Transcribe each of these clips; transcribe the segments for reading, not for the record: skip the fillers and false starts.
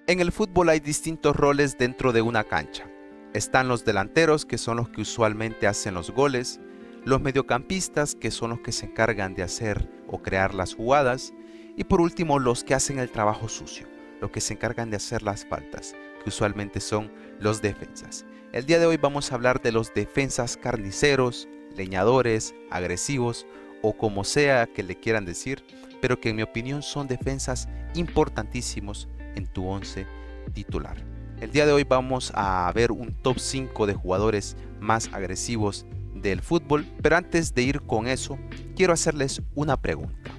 En el fútbol hay distintos roles dentro de una cancha. Están los delanteros, que son los que usualmente hacen los goles, los mediocampistas, que son los que se encargan de hacer o crear las jugadas, y por último los que hacen el trabajo sucio, los que se encargan de hacer las faltas, que usualmente son los defensas. El día de hoy vamos a hablar de los defensas carniceros, leñadores, agresivos o como sea que le quieran decir, pero que en mi opinión son defensas importantísimos en tu once titular. El día de hoy vamos a ver un top 5 de jugadores más agresivos del fútbol, pero antes de ir con eso, quiero hacerles una pregunta.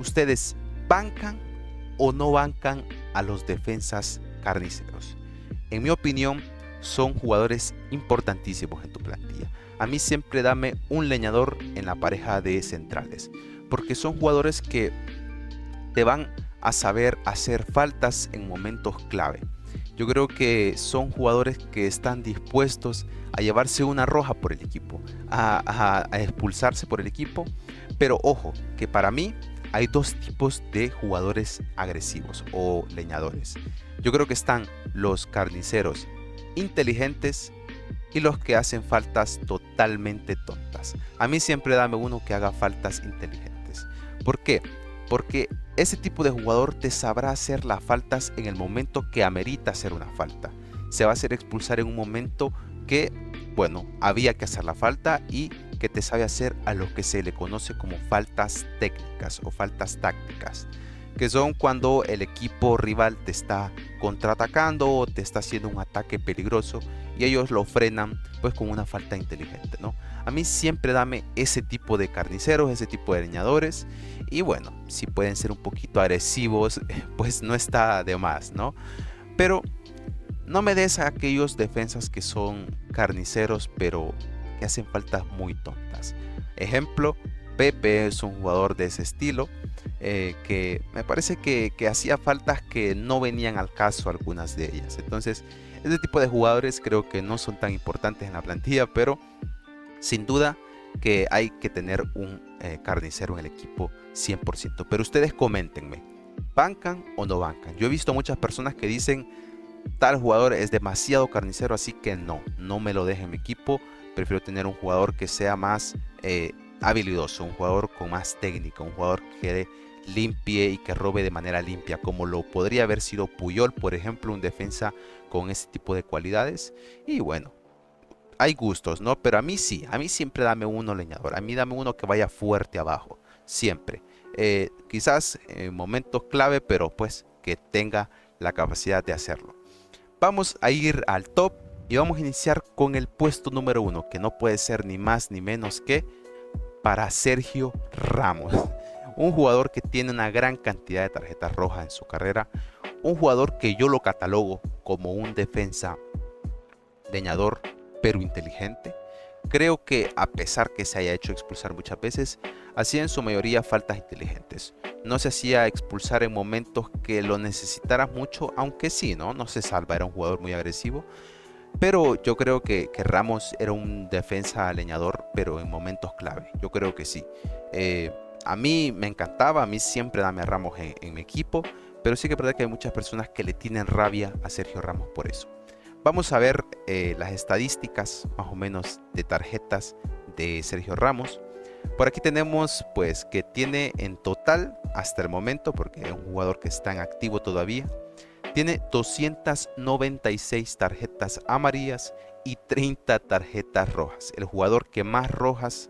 ¿Ustedes bancan o no bancan a los defensas carniceros? En mi opinión, son jugadores importantísimos en tu plantilla. A mí siempre dame un leñador en la pareja de centrales, porque son jugadores que te van a saber hacer faltas en momentos clave. Yo creo que son jugadores que están dispuestos a llevarse una roja por el equipo, a expulsarse por el equipo, pero ojo, que para mí hay dos tipos de jugadores agresivos o leñadores. Yo creo que están los carniceros inteligentes y los que hacen faltas totalmente tontas. A mí siempre dame uno que haga faltas inteligentes. ¿Por qué? Porque ese tipo de jugador te sabrá hacer las faltas en el momento que amerita hacer una falta. Se va a hacer expulsar en un momento que, bueno, había que hacer la falta y que te sabe hacer a lo que se le conoce como faltas técnicas o faltas tácticas, que son cuando el equipo rival te está contraatacando o te está haciendo un ataque peligroso y ellos lo frenan pues con una falta inteligente, ¿no? A mí siempre dame ese tipo de carniceros, ese tipo de leñadores y bueno, si pueden ser un poquito agresivos, pues no está de más, ¿no? Pero no me des a aquellos defensas que son carniceros pero que hacen faltas muy tontas. Ejemplo, Pepe es un jugador de ese estilo, que me parece que hacía faltas que no venían al caso algunas de ellas. Entonces, este tipo de jugadores creo que no son tan importantes en la plantilla, pero sin duda que hay que tener un carnicero en el equipo 100%. Pero ustedes coméntenme, ¿bancan o no bancan? Yo he visto muchas personas que dicen, tal jugador es demasiado carnicero, así que no me lo deje en mi equipo. Prefiero tener un jugador que sea más habilidoso, un jugador con más técnica, un jugador que limpie y que robe de manera limpia, como lo podría haber sido Puyol, por ejemplo, un defensa con ese tipo de cualidades. Y bueno, hay gustos, ¿no? Pero a mí sí, a mí siempre dame uno leñador, a mí dame uno que vaya fuerte abajo, siempre. Quizás en momentos clave, pero pues que tenga la capacidad de hacerlo. Vamos a ir al top y vamos a iniciar con el puesto número uno, que no puede ser ni más ni menos que para Sergio Ramos. Un jugador que tiene una gran cantidad de tarjetas rojas en su carrera. Un jugador que yo lo catalogo como un defensa leñador pero inteligente. Creo que a pesar que se haya hecho expulsar muchas veces, hacía en su mayoría faltas inteligentes. No se hacía expulsar en momentos que lo necesitaras mucho, aunque sí, no se salva, era un jugador muy agresivo. Pero yo creo que Ramos era un defensa leñador, pero en momentos clave. Yo creo que sí. A mí me encantaba, a mí siempre dame a Ramos en mi equipo, pero sí que es verdad que hay muchas personas que le tienen rabia a Sergio Ramos por eso. Vamos a ver las estadísticas más o menos de tarjetas de Sergio Ramos. Por aquí tenemos pues que tiene en total hasta el momento, porque es un jugador que está en activo todavía, tiene 296 tarjetas amarillas y 30 tarjetas rojas. El jugador que más rojas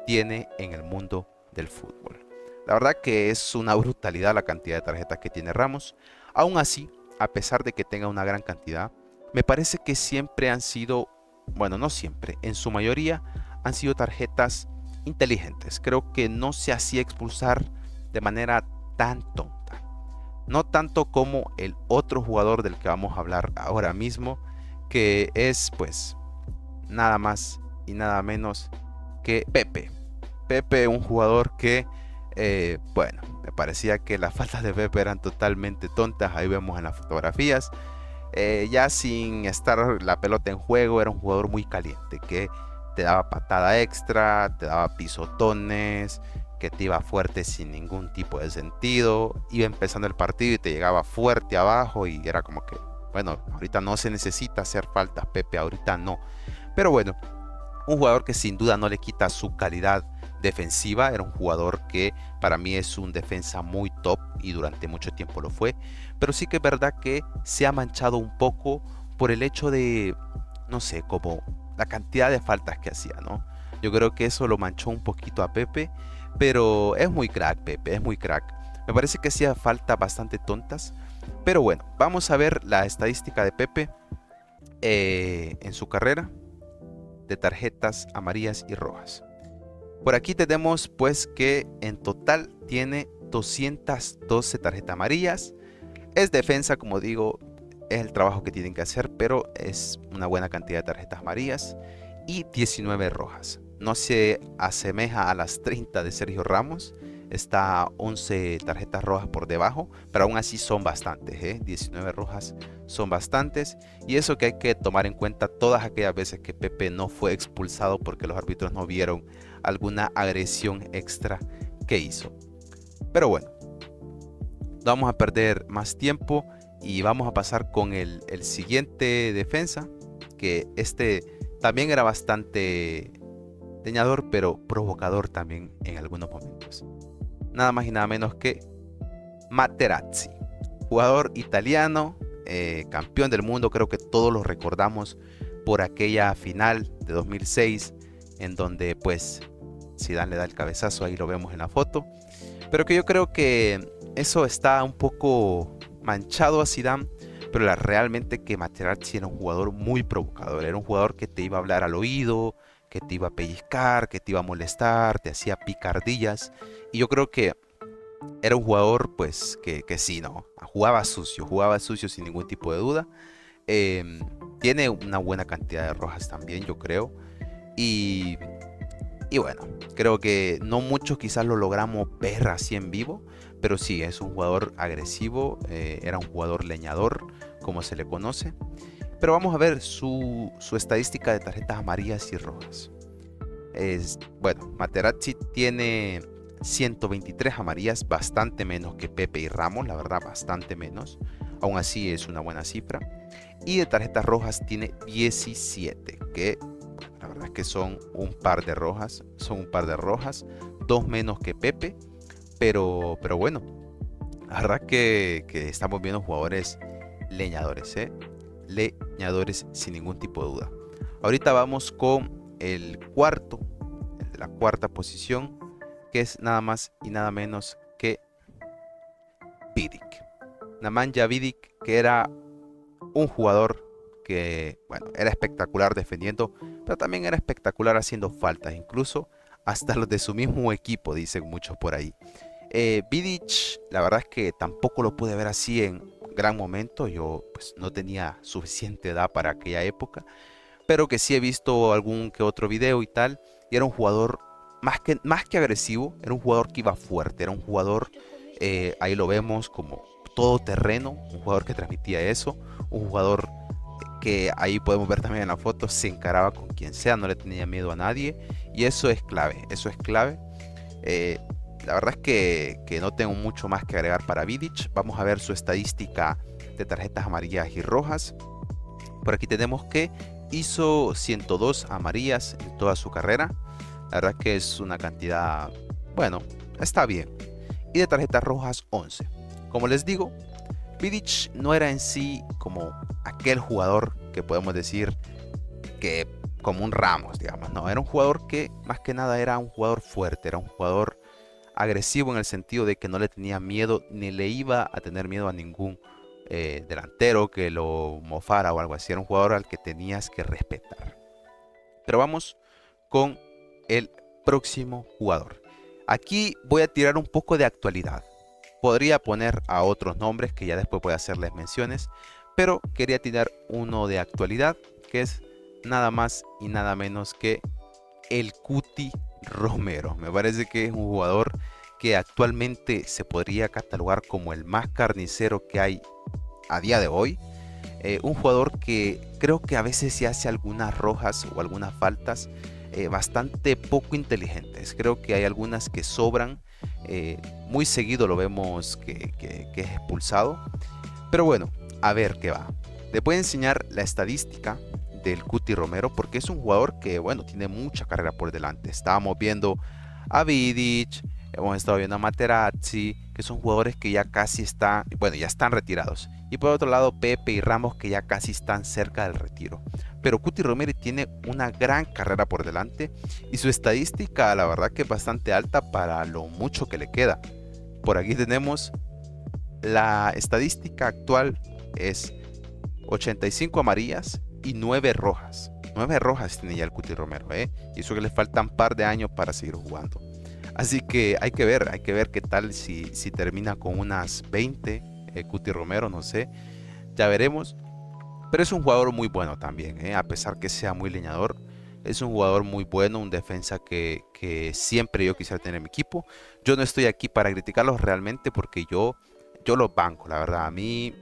tiene en el mundo del fútbol. La verdad que es una brutalidad la cantidad de tarjetas que tiene Ramos. Aún así, a pesar de que tenga una gran cantidad, me parece que siempre han sido, bueno, no siempre, en su mayoría han sido tarjetas inteligentes. Creo que no se hacía expulsar de manera tan tonta. No tanto como el otro jugador del que vamos a hablar ahora mismo, que es pues nada más y nada menos que Pepe. Pepe, un jugador que, bueno, me parecía que las faltas de Pepe eran totalmente tontas. Ahí vemos en las fotografías. Ya sin estar la pelota en juego, era un jugador muy caliente que te daba patada extra, te daba pisotones, que te iba fuerte sin ningún tipo de sentido, iba empezando el partido y te llegaba fuerte abajo y era como que, bueno, ahorita no se necesita hacer faltas, Pepe, ahorita no. Pero bueno, un jugador que sin duda no le quita su calidad defensiva, era un jugador que para mí es un defensa muy top y durante mucho tiempo lo fue, pero sí que es verdad que se ha manchado un poco por el hecho de, no sé, como la cantidad de faltas que hacía, ¿no? Yo creo que eso lo manchó un poquito a Pepe, pero es muy crack Pepe, es muy crack. Me parece que hacía faltas bastante tontas, pero bueno, vamos a ver la estadística de Pepe en su carrera de tarjetas amarillas y rojas. Por aquí tenemos pues que en total tiene 212 tarjetas amarillas. Es defensa, como digo, es el trabajo que tienen que hacer, pero es una buena cantidad de tarjetas amarillas y 19 rojas. No se asemeja a las 30 de Sergio Ramos, está 11 tarjetas rojas por debajo, pero aún así son bastantes, 19 rojas son bastantes, y eso que hay que tomar en cuenta todas aquellas veces que Pepe no fue expulsado porque los árbitros no vieron alguna agresión extra que hizo. Pero bueno, no vamos a perder más tiempo y vamos a pasar con el siguiente defensa, que este también era bastante leñador, pero provocador también en algunos momentos. Nada más y nada menos que Materazzi, jugador italiano, campeón del mundo. Creo que todos lo recordamos por aquella final de 2006 en donde pues Zidane le da el cabezazo, ahí lo vemos en la foto, pero que yo creo que eso está un poco manchado a Zidane, pero realmente que Materazzi era un jugador muy provocador, era un jugador que te iba a hablar al oído, que te iba a pellizcar, que te iba a molestar, te hacía picardillas, y yo creo que era un jugador pues que sí, ¿no? Jugaba sucio sin ningún tipo de duda. Tiene una buena cantidad de rojas también, yo creo. Y, y bueno, creo que no muchos quizás lo logramos ver así en vivo, pero sí, es un jugador agresivo, era un jugador leñador, como se le conoce. Pero vamos a ver su estadística de tarjetas amarillas y rojas. Bueno, Materazzi tiene 123 amarillas, bastante menos que Pepe y Ramos, la verdad, bastante menos. Aún así es una buena cifra. Y de tarjetas rojas tiene 17, que la verdad es que son un par de rojas, dos menos que Pepe, pero bueno, la verdad que estamos viendo jugadores leñadores, leñadores sin ningún tipo de duda. Ahorita vamos con el de la cuarta posición, que es nada más y nada menos que Vidic. Nemanja Vidic, que era un jugador que, bueno, era espectacular defendiendo, pero también era espectacular haciendo faltas, incluso hasta los de su mismo equipo, dicen muchos por ahí. Vidic, la verdad es que tampoco lo pude ver así en gran momento, yo pues no tenía suficiente edad para aquella época, pero que sí he visto algún que otro video y tal, y era un jugador más que agresivo, era un jugador que iba fuerte, era un jugador, ahí lo vemos como todo terreno, un jugador que transmitía eso, un jugador que ahí podemos ver también en la foto, se encaraba con quien sea, no le tenía miedo a nadie, y eso es clave, eso es clave. La verdad es que no tengo mucho más que agregar para Vidic. Vamos a ver su estadística de tarjetas amarillas y rojas. Por aquí tenemos que hizo 102 amarillas en toda su carrera. La verdad que es una cantidad, bueno, está bien. Y de tarjetas rojas 11. Como les digo, Vidic no era en sí como aquel jugador que podemos decir que como un Ramos, digamos. No, era un jugador que más que nada era un jugador fuerte, era un jugador agresivo en el sentido de que no le tenía miedo ni le iba a tener miedo a ningún delantero que lo mofara o algo así. Era un jugador al que tenías que respetar. Pero vamos con el próximo jugador. Aquí voy a tirar un poco de actualidad. Podría poner a otros nombres que ya después voy a hacerles menciones, pero quería tirar uno de actualidad que es nada más y nada menos que el Cuti Romero. Me parece que es un jugador que actualmente se podría catalogar como el más carnicero que hay a día de hoy. Un jugador que creo que a veces se hace algunas rojas o algunas faltas, bastante poco inteligentes. Creo que hay algunas que sobran. Muy seguido lo vemos que es expulsado. Pero bueno, a ver qué va. Les voy a enseñar la estadística del Cuti Romero porque es un jugador que, bueno, tiene mucha carrera por delante. Estábamos viendo a Vidic, hemos estado viendo a Materazzi, que son jugadores que ya casi están, bueno, ya están retirados. Y por otro lado, Pepe y Ramos, que ya casi están cerca del retiro. Pero Cuti Romero tiene una gran carrera por delante y su estadística, la verdad que es bastante alta para lo mucho que le queda. Por aquí tenemos la estadística actual, es 85 amarillas y 9 rojas. 9 rojas tiene ya el Cuti Romero, y eso que le faltan un par de años para seguir jugando. Así que hay que ver qué tal si termina con unas 20 Cuti Romero, no sé, ya veremos. Pero es un jugador muy bueno también, a pesar que sea muy leñador. Es un jugador muy bueno, un defensa que siempre yo quisiera tener en mi equipo. Yo no estoy aquí para criticarlos realmente porque yo los banco, la verdad. A mí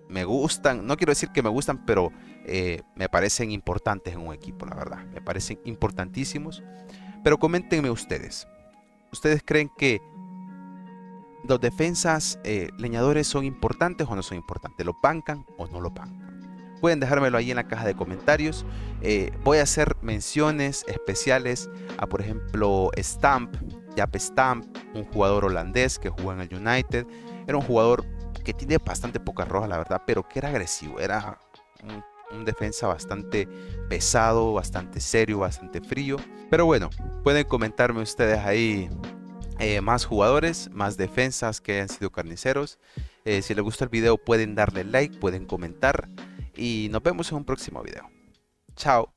me gustan, no quiero decir que me gustan, pero me parecen importantes en un equipo, la verdad. Me parecen importantísimos. Pero coméntenme ustedes. ¿Ustedes creen que los defensas leñadores son importantes o no son importantes? ¿Lo bancan o no lo bancan? Pueden dejármelo ahí en la caja de comentarios. Voy a hacer menciones especiales a, por ejemplo, Stamp, Jaap Stamp, un jugador holandés que jugó en el United. Era un jugador que tiene bastante pocas rojas, la verdad, pero que era agresivo. Era un defensa bastante pesado, bastante serio, bastante frío. Pero bueno, pueden comentarme ustedes ahí más jugadores, más defensas que hayan sido carniceros. Si les gustó el video pueden darle like, pueden comentar y nos vemos en un próximo video. Chao.